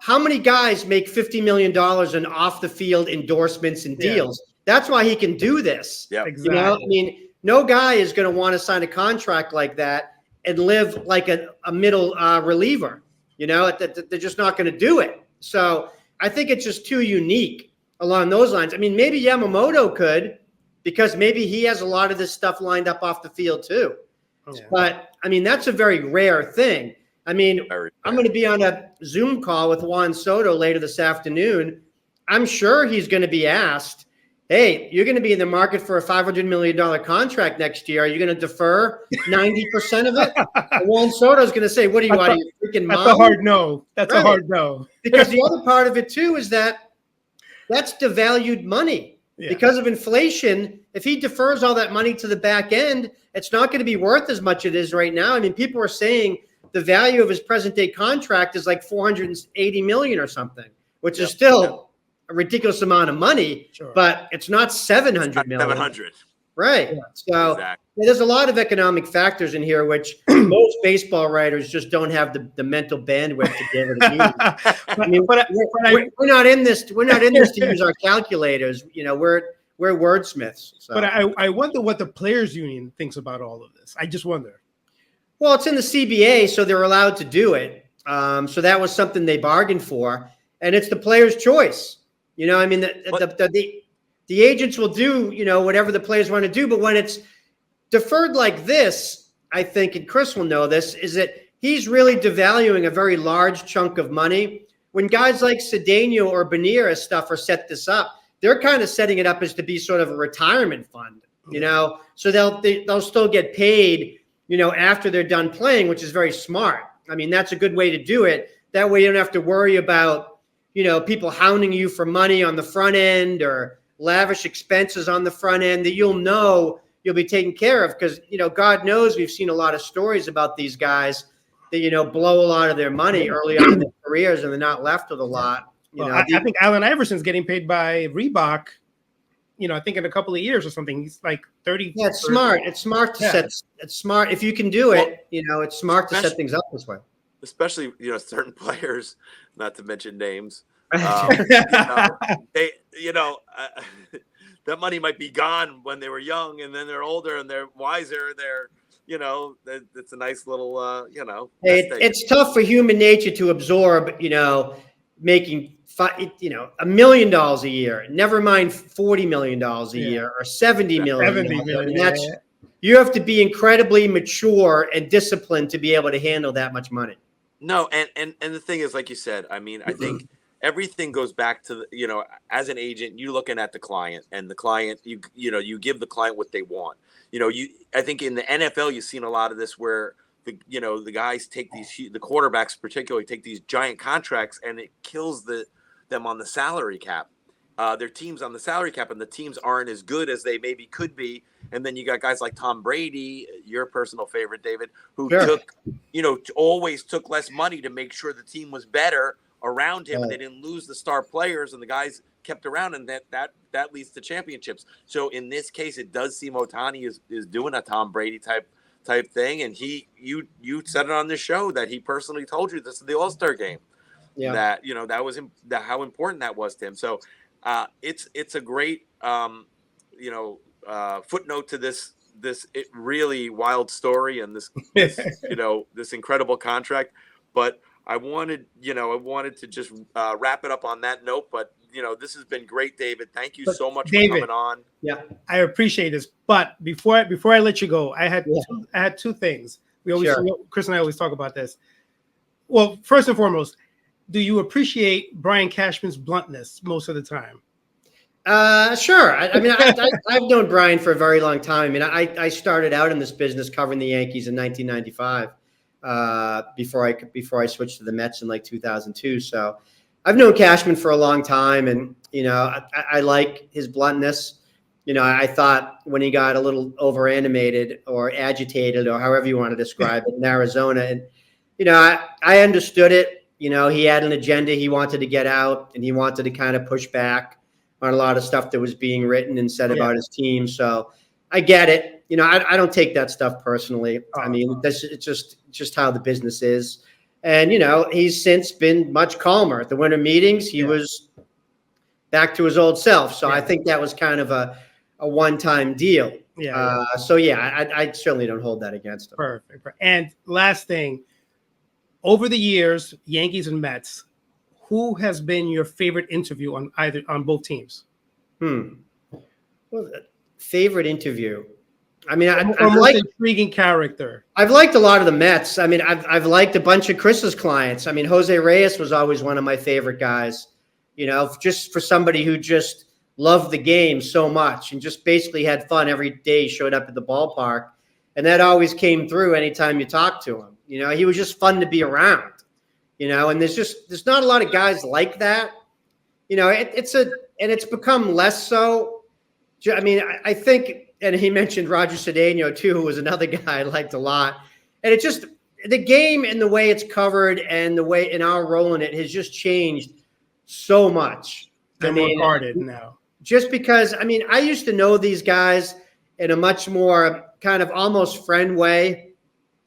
D: How many guys make $50 million in off the field endorsements and deals? That's why he can do this.
B: Yeah,
C: exactly.
D: No guy is going to want to sign a contract like that and live like a middle reliever. They're just not going to do it. So I think it's just too unique along those lines. Maybe Yamamoto could, because maybe he has a lot of this stuff lined up off the field too. Yeah. But that's a very rare thing. I'm going to be on a Zoom call with Juan Soto later this afternoon. I'm sure he's going to be asked, hey, you're going to be in the market for a $500 million contract next year. Are you going to defer 90% of it? And Juan Soto is going to say, what are you, out of your freaking mind?
C: That's a hard no. That's a hard no.
D: Because the other part of it too is that's devalued money. Yeah. Because of inflation, if he defers all that money to the back end, it's not going to be worth as much as it is right now. People are saying the value of his present day contract is like $480 million or something, which is still a ridiculous amount of money, but it's not $700 million.
B: 700.
D: Right. Yeah. So there's a lot of economic factors in here, which most baseball writers just don't have the mental bandwidth to be able to use. We're not in this. We're not in this to use our calculators. We're wordsmiths. So.
C: But I wonder what the players union thinks about all of this. I just wonder.
D: Well, it's in the CBA, so they're allowed to do it. So that was something they bargained for, and it's the player's choice. the agents will do, whatever the players want to do. But when it's deferred like this, I think, and Chris will know this, is that he's really devaluing a very large chunk of money. When guys like Cedeno or Bonilla stuff are set this up, they're kind of setting it up as to be sort of a retirement fund, so they'll still get paid, after they're done playing, which is very smart. I mean, that's a good way to do it. That way you don't have to worry about, people hounding you for money on the front end or lavish expenses on the front end, that you'll be taken care of. Because, God knows we've seen a lot of stories about these guys that, blow a lot of their money early on in their careers and they're not left with a lot.
C: I think Allen Iverson's getting paid by Reebok, I think in a couple of years or something. He's like 30.
D: Yeah, it's smart. It's smart to set. It's smart. If you can do it, it's smart to set things up this way.
B: Especially, certain players, not to mention names. That money might be gone when they were young, and then they're older and they're wiser. It's a nice little,
D: It's tough for human nature to absorb, making $1 million a year, never mind $40 million a year or $70 million.
C: 70 million.
D: I mean, you have to be incredibly mature and disciplined to be able to handle that much money.
B: No, and the thing is, like you said, I mean, I think everything goes back to as an agent, you're looking at the client, and the client, you give the client what they want. I think in the NFL, you've seen a lot of this where the guys take the quarterbacks particularly take these giant contracts, and it kills them on the salary cap. Their teams on the salary cap, and the teams aren't as good as they maybe could be. And then you got guys like Tom Brady, your personal favorite, David, who always took less money to make sure the team was better around him, and they didn't lose the star players, and the guys kept around, and that leads to championships. So in this case, it does seem Ohtani is doing a Tom Brady type thing, and you said it on this show that he personally told you this is the All-Star game. Yeah. That that was how important that was to him. So it's a great footnote to this really wild story and this this incredible contract. But I wanted to just wrap it up on that note. But this has been great, David. Thank you so much for coming on.
C: Yeah, I appreciate this. But before I let you go, I had two things. We always Chris and I always talk about this. Well, first and foremost, do you appreciate Brian Cashman's bluntness most of the time?
D: Sure. I mean, I've known Brian for a very long time. I mean, I started out in this business covering the Yankees in 1995 before I switched to the Mets in like 2002. So I've known Cashman for a long time, and I like his bluntness. I thought when he got a little over animated or agitated or however you want to describe it in Arizona, and I understood it. He had an agenda he wanted to get out, and he wanted to kind of push back on a lot of stuff that was being written and said about his team. So I get it. I don't take that stuff personally. I mean, it's just how the business is. And, he's since been much calmer. At the winter meetings, he was back to his old self. So I think that was kind of a one-time deal. I certainly don't hold that against him.
C: Perfect. And last thing, over the years, Yankees and Mets, who has been your favorite interview on both teams?
D: Well, favorite interview. I mean,
C: I'm like intriguing character.
D: I've liked a lot of the Mets. I mean, I've liked a bunch of Chris's clients. I mean, Jose Reyes was always one of my favorite guys. Just for somebody who just loved the game so much and just basically had fun every day. He showed up at the ballpark, and that always came through anytime you talked to him. He was just fun to be around. And there's not a lot of guys like that. It's become less so. I mean, I think. And he mentioned Roger Cedeno, too, who was another guy I liked a lot. And it's just the game and the way it's covered and the way in our role in it has just changed so much.
C: They're more guarded now.
D: Just because, I mean, I used to know these guys in a much more kind of almost friend way,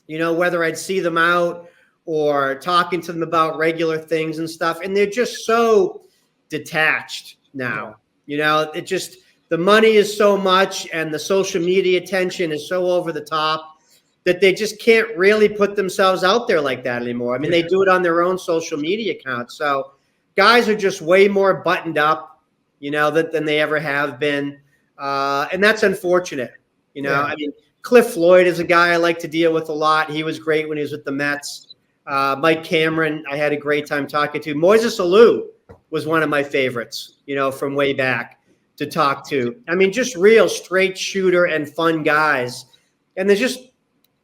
D: whether I'd see them out or talking to them about regular things and stuff. And they're just so detached now. It just – the money is so much and the social media attention is so over the top that they just can't really put themselves out there like that anymore. I mean, they do it on their own social media accounts. So guys are just way more buttoned up. than they ever have been. And that's unfortunate.
C: Yeah.
D: I mean, Cliff Floyd is a guy I like to deal with a lot. He was great when he was with the Mets. Mike Cameron, I had a great time talking to. Moises Alou was one of my favorites, from way back to talk to. I mean, just real straight shooter and fun guys. And there's just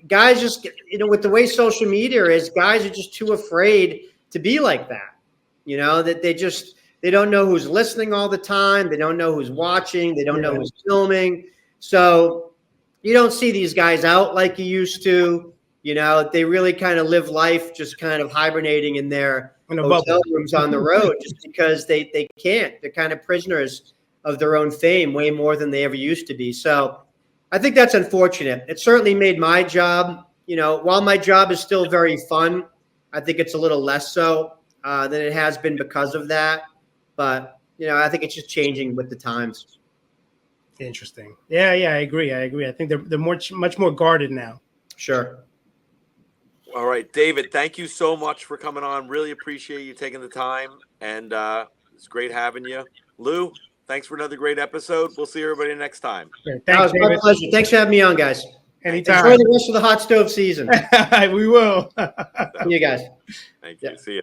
D: guys with the way social media is, guys are just too afraid to be like that. That they don't know who's listening all the time. They don't know who's watching. They don't know who's filming. So you don't see these guys out like you used to. They really kind of live life just kind of hibernating in their hotel rooms on the road just because they can't. They're kind of prisoners of their own fame way more than they ever used to be. So I think that's unfortunate. It certainly made my job, while my job is still very fun, I think it's a little less so than it has been because of that. But, I think it's just changing with the times.
C: Interesting. Yeah, I agree. I think they're much more guarded now.
D: Sure.
B: All right, David, thank you so much for coming on. Really appreciate you taking the time, and it's great having you. Lou, thanks for another great episode. We'll see everybody next time.
C: Okay,
D: That was
C: thanks,
D: my
C: David.
D: pleasure. Thanks for having me on, guys.
C: Anytime.
D: Enjoy the rest of the hot stove season.
C: We will.
D: See you guys.
B: Thank you.
D: Yeah.
B: See you.